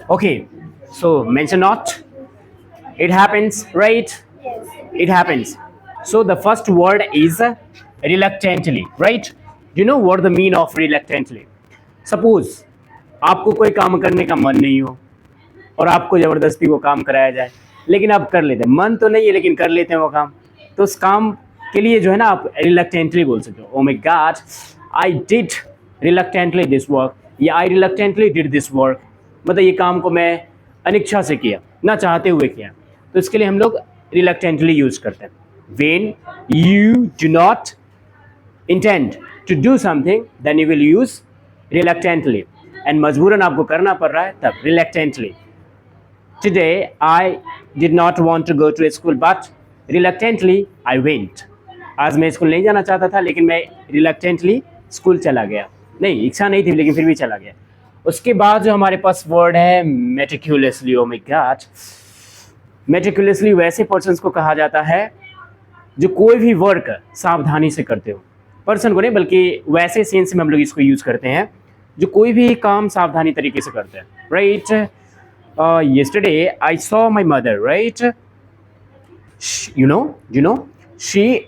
Okay, so mention not. It happens, right? Yes. It happens. So the first word is reluctantly, right? Do you know what the mean of reluctantly? Suppose आपको कोई काम करने का मन नहीं हो और आपको जबरदस्ती वो काम कराया जाए, लेकिन आप कर लेते हैं, मन तो नहीं है लेकिन कर लेते हैं वो काम, तो उस काम के लिए जो है ना आप रिलक्टेंटली बोल सकते हो, oh my God I did reluctantly this work, या आई रिलक्टेंटली डिड दिस वर्क, मतलब ये काम को मैं अनिच्छा से किया, ना चाहते हुए किया, तो इसके लिए हम लोग रिलक्टेंटली यूज करते हैं. When you do not intend to do something then you will use reluctantly, and मजबूरन आपको करना पड़ रहा है तब reluctantly. Today I did not want to go to school but reluctantly I went. आज मैं स्कूल नहीं जाना चाहता था लेकिन मैं reluctantly स्कूल चला गया, नहीं इच्छा नहीं थी लेकिन फिर भी चला गया. उसके बाद जो हमारे पास वर्ड है meticulously. oh my god, meticulously वैसे पर्सन को कहा जाता है जो कोई भी वर्क सावधानी से करते हो, पर्सन को नहीं बल्कि वैसे सेंस में हम लोग इसको यूज करते हैं जो कोई भी काम सावधानी तरीके से करते हैं, right. Yesterday I saw my mother, right, you know she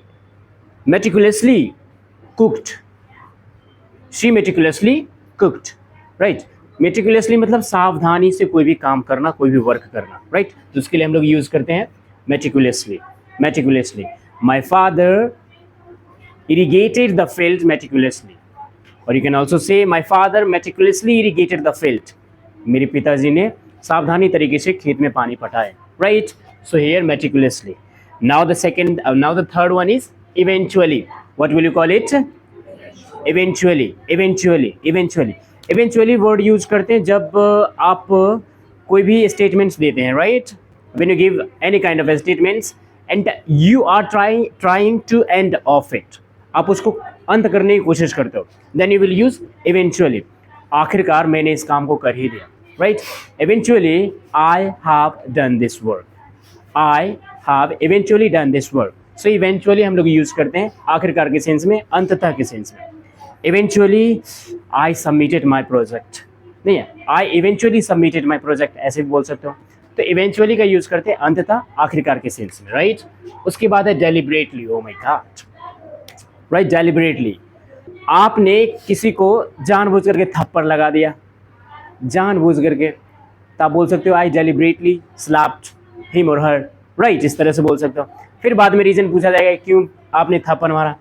meticulously cooked, she meticulously cooked, right. meticulously मतलब सावधानी से कोई भी काम करना, कोई भी वर्क करना, राइट. तो उसके लिए हम लोग यूज करते हैं meticulously. meticulously. My father irrigated the field meticulously, or you can also say my father meticulously irrigated the field. मेरे पिताजी ने सावधानी तरीके से खेत में पानी पटाया, right. So here meticulously. Now the third one is eventually. What will you call it? eventually word use करते हैं जब आप कोई भी स्टेटमेंट्स देते हैं, right. when you give any kind of statements and you are trying to end off it, आप उसको अंत करने की कोशिश करते हो, then you will use eventually. आखिरकार मैंने इस काम को कर ही दिया, right. eventually I have done this work. I have eventually done this work. So eventually हम लोग यूज करते हैं आखिरकार के सेंस में, अंततः के सेंस में. eventually I submitted my project, नहीं है, I eventually submitted my project ऐसे भी बोल सकते हो. तो eventually का यूज करते हैं अंततः आखिरकार के सेंस में, राइट. उसके बाद है deliberately. oh my god, right. deliberately आपने किसी को जानबूझ करके थप्पड़ लगा दिया, जानबूझ करके, तो आप बोल सकते हो आई deliberately slapped him or her, right. इस तरह से बोल सकते हो. फिर बाद में रीजन पूछा जाएगा क्यों आपने थप्पड़ मारा,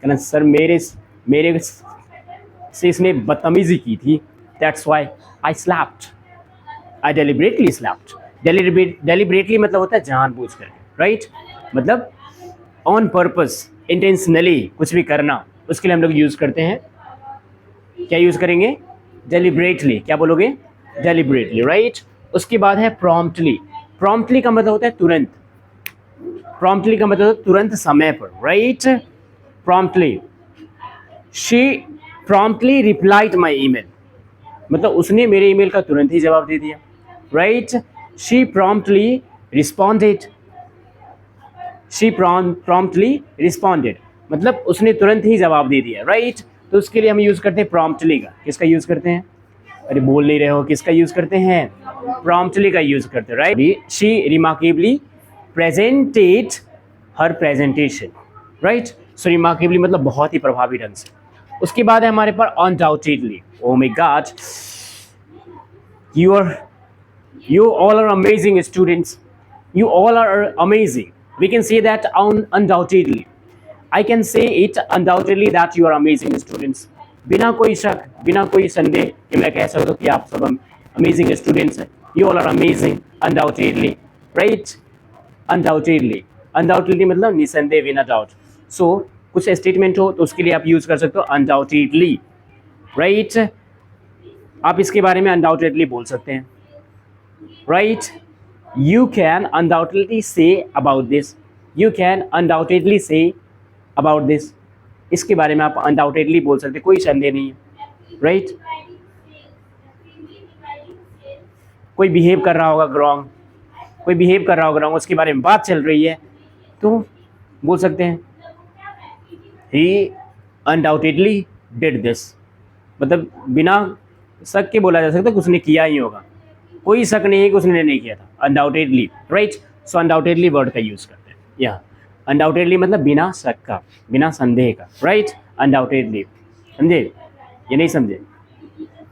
कहना सर मेरे से इसने बदतमीजी की थी, that's why I slapped, I deliberately slapped. deliberately मतलब होता है जानबूझ करके, राइट. मतलब ऑन पर्पस, इंटेंशनली कुछ भी करना, उसके लिए हम लोग यूज करते हैं, क्या यूज करेंगे, deliberately. क्या बोलोगे, deliberately, राइट. उसके बाद है promptly. promptly का मतलब होता है तुरंत, promptly का मतलब तुरंत समय पर, right. promptly. she promptly replied my email, मतलब उसने मेरे ईमेल का तुरंत ही जवाब दे दिया, right. she promptly responded. she promptly responded मतलब उसने तुरंत ही जवाब दे दिया, राइट. तो उसके लिए हम यूज करते हैं promptly का. किसका यूज करते हैं, अरे बोल नहीं रहे हो, किसका यूज करते हैं, promptly का यूज करते हैं, right. she remarkably presented her presentation, right. so remarkably मतलब बहुत ही प्रभावी ढंग से. उसके बाद है हमारे पास undoubtedly. oh my god, you all are amazing students, you all are amazing. We can say that undoubtedly. I can say it undoubtedly that you are amazing students. बिना कोई शक, बिना कोई संदेह कि मैं कह सकता हूँ कि आप सब amazing students हैं. You all are amazing undoubtedly, right. undoubtedly मतलब निसंदेह, बिना डाउट. So कुछ स्टेटमेंट हो तो उसके लिए आप यूज कर सकते हो undoubtedly, राइट. आप इसके बारे में undoubtedly बोल सकते हैं, right. you can undoubtedly say about this. you can undoubtedly say about this. इसके बारे में आप undoubtedly बोल सकते हैं, कोई संदेह नहीं है, right. कोई बिहेव कर रहा होगा रॉन्ग, कोई बिहेव कर रहा होगा रॉन्ग, उसके बारे में बात चल रही है तो बोल सकते हैं he undoubtedly did this, मतलब बिना शक के बोला जा सकता है कि उसने किया ही होगा, कोई शक नहीं है कि उसने नहीं किया था, अनडाउटेडली, राइट। सो अनडाउटेडली वर्ड का यूज करते हैं, या अनडाउटेडली मतलब बिना शक का, बिना संदेह का, राइट। अनडाउटेडली, समझे ये नहीं समझे?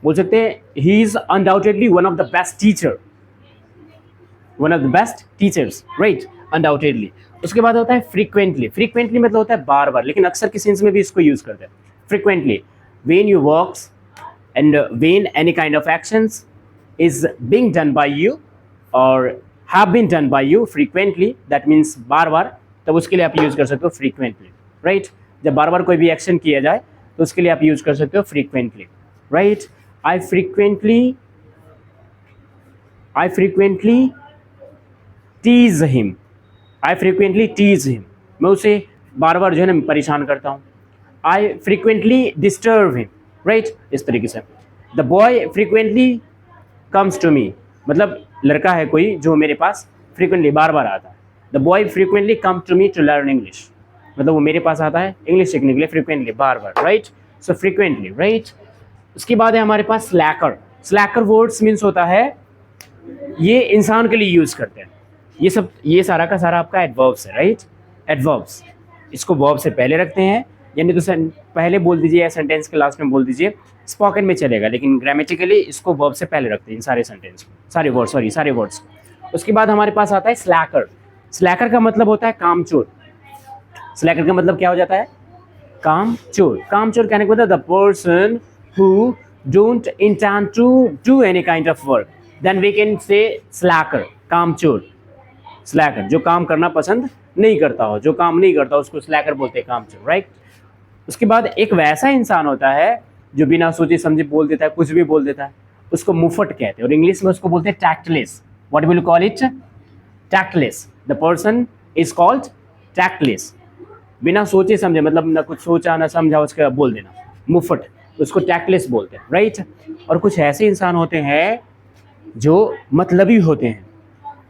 बोल सकते हैं he is undoubtedly one of the best teacher, one of the best teachers, right, undoubtedly. उसके बाद होता है फ्रीक्वेंटली। फ्रीक्वेंटली मतलब होता है बार बार, लेकिन अक्सर के सेंस में भी इसको यूज करते हैं। Frequently, when you works and when any kind of actions is being done by you or have been done by you frequently, that means बार बार, तब उसके लिए आप यूज कर सकते हो frequently, right। जब बार बार कोई भी एक्शन किया जाए तो उसके लिए आप यूज कर सकते हो frequently, right। I frequently tease him, I frequently tease him, मैं उसे बार बार जो है ना परेशान करता हूँ। I frequently disturb him, right, इस तरीके से। The boy frequently comes to me, मतलब लड़का है कोई जो मेरे पास frequently बार बार आता है। The boy frequently comes to me to learn English, मतलब वो मेरे पास आता है इंग्लिश सीखने के लिए frequently, बार बार, right। So frequently, right। उसके बाद है हमारे पास slacker। slacker words means होता है, ये इंसान के लिए यूज करते हैं। ये सब, ये सारा का सारा आपका एडवर्ब्स है, राइट। एडवर्ब्स, इसको वर्ब से पहले रखते हैं, यानी तो पहले बोल दीजिए या सेंटेंस के लास्ट में बोल दीजिए, स्पोकन में चलेगा, लेकिन ग्रामेटिकली इसको वर्ब से पहले रखते हैं सारे सेंटेंस, सारे वर्ड्स, सॉरी सारे वर्ड्स। उसके बाद हमारे पास आता है स्लैकर। स्लैकर का मतलब होता है कामचोर। स्लैकर का मतलब क्या हो जाता है? कामचोर। कामचोर कहने का मतलब the person who don't intend to do any kind of work, then we can say slacker, कामचोर। स्लैकर जो काम करना पसंद नहीं करता हो, जो काम नहीं करता उसको स्लैकर बोलते हैं, कामचोर, राइट। उसके बाद एक वैसा इंसान होता है जो बिना सोचे समझे बोल देता है, कुछ भी बोल देता है, उसको मुफट कहते हैं, और इंग्लिश में उसको बोलते हैं tactless. What will you call it? Tactless. The person is called tactless. बिना सोचे समझे, मतलब ना कुछ सोचा ना समझा उसके बाद बोल देना, मुफट, उसको टैक्टलेस बोलते हैं, राइट। और कुछ ऐसे इंसान होते हैं जो मतलबी होते हैं,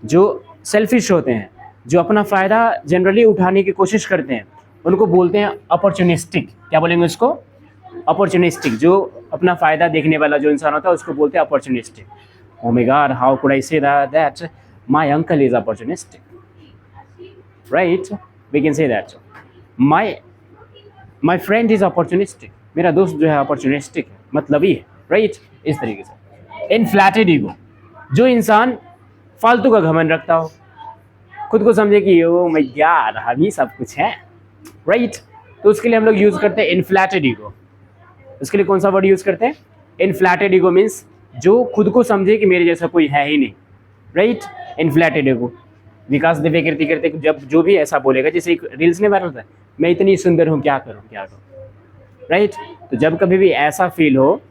जो सेल्फिश होते हैं, जो अपना फ़ायदा जनरली उठाने की कोशिश करते हैं, उनको बोलते हैं अपॉर्चुनिस्टिक। क्या बोलेंगे उसको? अपॉर्चुनिस्टिक। जो अपना फ़ायदा देखने वाला जो इंसान होता है उसको बोलते हैं opportunistic. Oh my god, how could I say that my uncle is opportunistic, right, we can say that my friend is opportunistic, मेरा दोस्त जो है अपॉर्चुनिस्टिक है, मतलबी है, राइट, इस तरीके से। इन्फ्लेटेड ईगो, जो इंसान फालतू का घमंड रखता हो, खुद को समझे कि ओ माय गॉड हम ही सब कुछ है, राइट, तो उसके लिए हम लोग यूज करते हैं इन्फ्लेटेड ईगो। उसके लिए कौन सा वर्ड यूज करते हैं? इन्फ्लेटेड ईगो मीन्स जो खुद को समझे कि मेरे जैसा कोई है ही नहीं, राइट। Inflated ego. विकास दिव्य करते करते जब जो भी ऐसा बोलेगा, जैसे एक रील्स में वायरल था, मैं इतनी सुंदर हूँ क्या करूँ क्या करूँ, राइट। तो जब कभी भी ऐसा फील हो,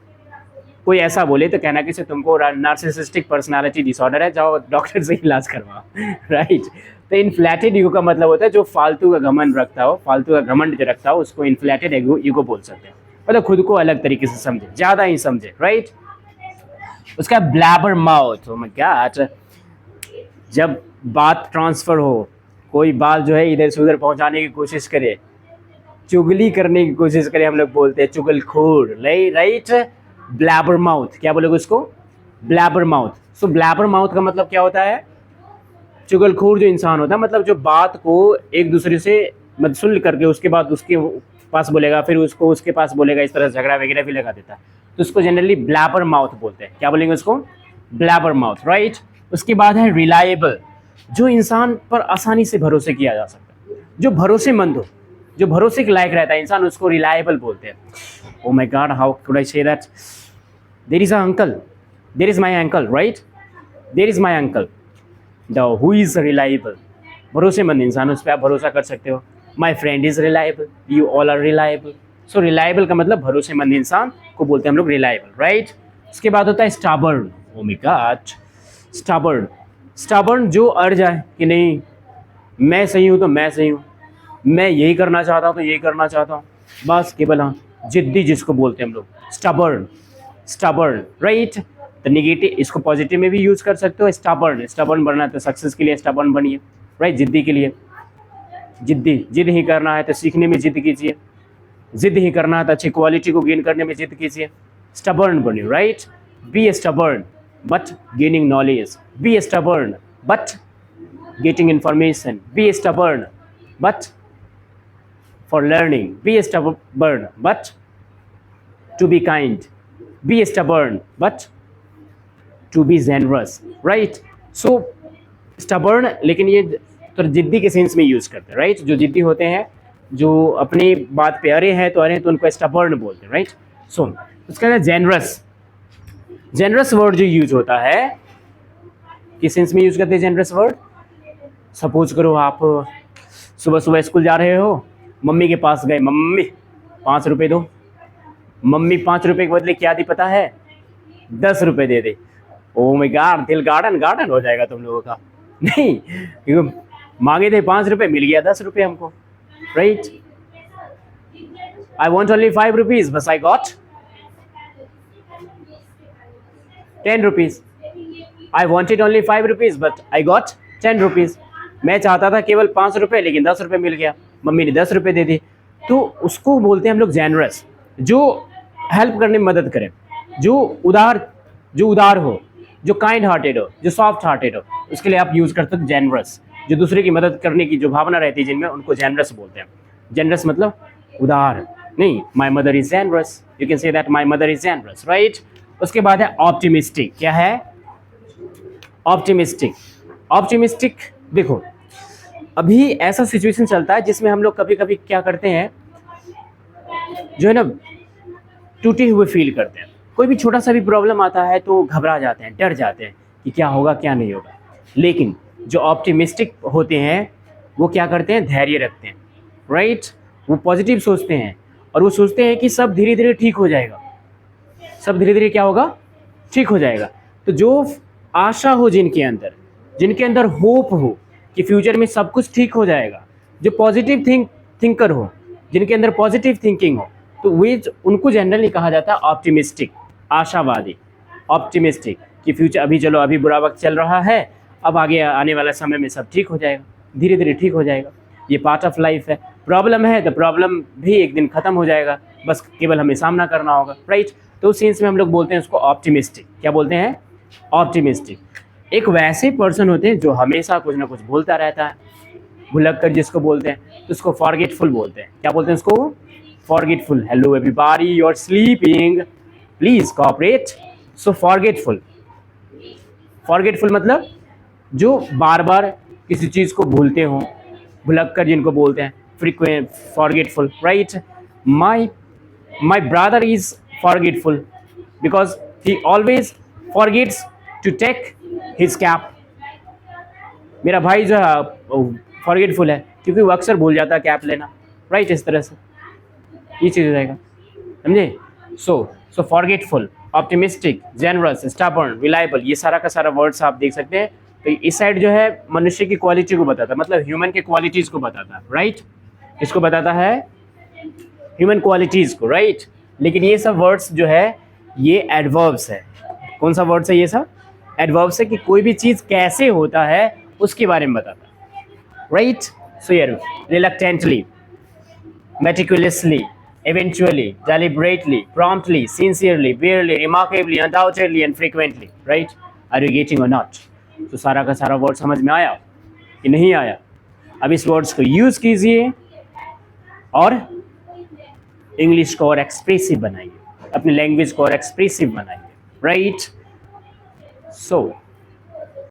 कोई ऐसा बोले, तो कहना कि से तुमको नार्सिसिस्टिक पर्सनालिटी डिसऑर्डर है, जाओ डॉक्टर से इलाज करवाओ, राइट। तो इन्फ्लेटेड ईगो का मतलब होता है जो फालतू का घमंड रखता हो, फालतू का घमंड जो रखता हो उसको इन्फ्लेटेड ईगो बोल सकते हैं, मतलब खुद को अलग तरीके से समझे, ज़्यादा ही समझे, राइट। उसका blabber mouth, oh my God, जब बात ट्रांसफ़र हो, कोई बात जो है इधर से उधर पहुंचाने की कोशिश करे, चुगली करने की कोशिश करे, हम लोग बोलते हैं चुगलखोर, राइट। ब्लैबर माउथ, क्या बोलोगे उसको? Blabber mouth. So blabber mouth का मतलब क्या होता है? चुगलखोर जो इंसान होता है, मतलब जो बात को एक दूसरे से मतलब सुन करके उसके बाद उसके पास बोलेगा, फिर उसको उसके पास बोलेगा, इस तरह झगड़ा वगैरह भी लगा देता है, तो उसको जनरली ब्लैबर माउथ बोलते हैं। क्या बोलेंगे उसको? Blabber mouth, right. उसके बाद है रिलायबल, जो इंसान पर आसानी से भरोसे किया जा सकता है, जो भरोसेमंद हो, जो भरोसे के लायक रहता है इंसान, उसको रिलायबल बोलते हैं। Oh my god, how could I say that? There is a uncle, there is my uncle, right, there is my uncle the who is reliable, भरोसेमंद इंसान, उस पर आप भरोसा कर सकते हो। My friend is reliable, you all are reliable. So reliable का मतलब भरोसेमंद इंसान को बोलते हैं हम लोग रिलायबल, राइट। उसके बाद होता है stubborn. Oh my God, stubborn, stubborn जो अड़ जाए कि नहीं मैं सही हूँ तो मैं सही हूँ, मैं यही करना चाहता हूँ तो यही करना चाहता हूँ, बस केवल हाँ, जिद्दी जिसको बोलते हैं हम लोग, स्टबर्न, स्टबर्न, राइट। तो निगेटिव, इसको पॉजिटिव में भी यूज़ कर सकते हो, स्टबर्न, स्टबर्न बनना है तो सक्सेस के लिए स्टबर्न बनिए, राइट, जिद्दी के लिए, जिद्दी, जिद ही करना है तो सीखने में जिद कीजिए, जिद ही करना है तो अच्छी क्वालिटी को गेन करने में जिद कीजिए, स्टबर्न बनिए, right, be stubborn, but gaining knowledge. Be stubborn, but getting information. Be stubborn, but for learning. Be stubborn, but to be kind. Be stubborn, but to be generous. Right? So stubborn, लेकिन ये तो जिद्दी के sense में use करते हैं, right? जो जिद्दी होते हैं, जो अपनी बात पे अड़े हैं तो उनको स्टबर्न बोलते हैं, राइट? सो उसके अंदर जेनरस, जेनरस वर्ड जो यूज होता है, किस सेंस में यूज करते हैं जेनरस वर्ड? सपोज करो आप सुबह सुबह स्कूल जा रहे हो, मम्मी के पास गए, मम्मी 5 रुपये दो। मम्मी 5 रुपये के बदले क्या दी पता है? 10 रुपये दे दे। ओ माय गॉड, दिल गार्डन गार्डन हो जाएगा तुम लोगों का। नहीं, क्योंकि मांगे थे 5 रुपये, मिल गया 10 रुपये हमको, right? I want only 5 rupees, बस I got 10 rupees. I wanted only 5 rupees, but I got 10 rupees. मैं चाहता था केवल 5 रुपये, लेकिन 10 रुपये मिल गया, मम्मी ने 10 रुपये दे दी। तो उसको बोलते हैं हम लोग जेनरस, जो हेल्प करने में मदद करे, जो उदार हो, जो काइंड हार्टेड हो, जो सॉफ्ट हार्टेड हो, उसके लिए आप यूज़ करते हो जेनरस। जो दूसरे की मदद करने की जो भावना रहती है जिनमें, उनको जेनरस बोलते हैं। जेनरस मतलब उदार। नहीं, my mother is generous, you can say that my mother is generous, right? उसके बाद है ऑप्टिमिस्टिक। क्या है? ऑप्टिमिस्टिक। ऑप्टिमिस्टिक, देखो अभी ऐसा सिचुएशन चलता है जिसमें हम लोग कभी कभी क्या करते हैं, जो है ना, टूटे हुए फील करते हैं। कोई भी छोटा सा भी प्रॉब्लम आता है तो घबरा जाते हैं, डर जाते हैं कि क्या होगा क्या नहीं होगा। लेकिन जो ऑप्टिमिस्टिक होते हैं वो क्या करते हैं? धैर्य रखते हैं, राइट? वो पॉजिटिव सोचते हैं और वो सोचते हैं कि सब धीरे धीरे ठीक हो जाएगा, सब धीरे धीरे क्या होगा? ठीक हो जाएगा। तो जो आशा हो जिनके अंदर होप हो कि फ्यूचर में सब कुछ ठीक हो जाएगा, जो पॉजिटिव थिंकर हो, जिनके अंदर पॉजिटिव थिंकिंग हो, तो वे उनको जनरली कहा जाता है ऑप्टिमिस्टिक, आशावादी। ऑप्टिमिस्टिक कि फ्यूचर, अभी चलो अभी बुरा वक्त चल रहा है, अब आगे आने वाला समय में सब ठीक हो जाएगा, धीरे धीरे ठीक हो जाएगा, ये पार्ट ऑफ लाइफ है। प्रॉब्लम है तो प्रॉब्लम भी एक दिन ख़त्म हो जाएगा, बस केवल हमें सामना करना होगा, राइट? तो उस सेंस में हम लोग बोलते हैं उसको ऑप्टिमिस्टिक। क्या बोलते हैं? ऑप्टिमिस्टिक। एक वैसे पर्सन होते हैं जो हमेशा कुछ ना कुछ भूलता रहता है, भुलक्कर जिसको बोलते हैं, तो उसको फॉरगेटफुल बोलते हैं। क्या बोलते हैं उसको? Forgetful. Hello everybody, you are sleeping, please cooperate. So forgetful, forgetful मतलब जो बार बार किसी चीज़ को भूलते हो, भुलक्कर जिनको बोलते हैं, frequent, forgetful, right? My brother is forgetful because he always forgets to take his cap. मेरा भाई जो है फॉरगेटफुल है क्योंकि वो अक्सर भूल जाता है कैप लेना, राइट? इस तरह से ये चीज़ हो जाएगा, समझे? So forgetful, optimistic, generous, stubborn, reliable, ये सारा का सारा वर्ड्स आप देख सकते हैं। तो इस साइड जो है मनुष्य की क्वालिटी को बताता है, मतलब ह्यूमन के क्वालिटीज़ को बताता है, राइट? इसको बताता है ह्यूमन क्वालिटीज़ को, राइट? लेकिन ये सब वर्ड्स जो है ये एडवर्ब्स है। कौन सा वर्ड्स है ये सब? एडवर्ब्स है कि कोई भी चीज़ कैसे होता है उसके बारे में बताता है, राइट? सो यार, reluctantly, meticulously, eventually, deliberately, promptly, sincerely, barely, remarkably, undoubtedly and frequently, right? Are you getting or not? तो सारा का सारा वर्ड समझ में आया कि नहीं आया? अब इस वर्ड्स को यूज़ कीजिए और इंग्लिश को और एक्सप्रेसिव बनाइए, अपनी लैंग्वेज को और एक्सप्रेसिव बनाइए, राइट? सो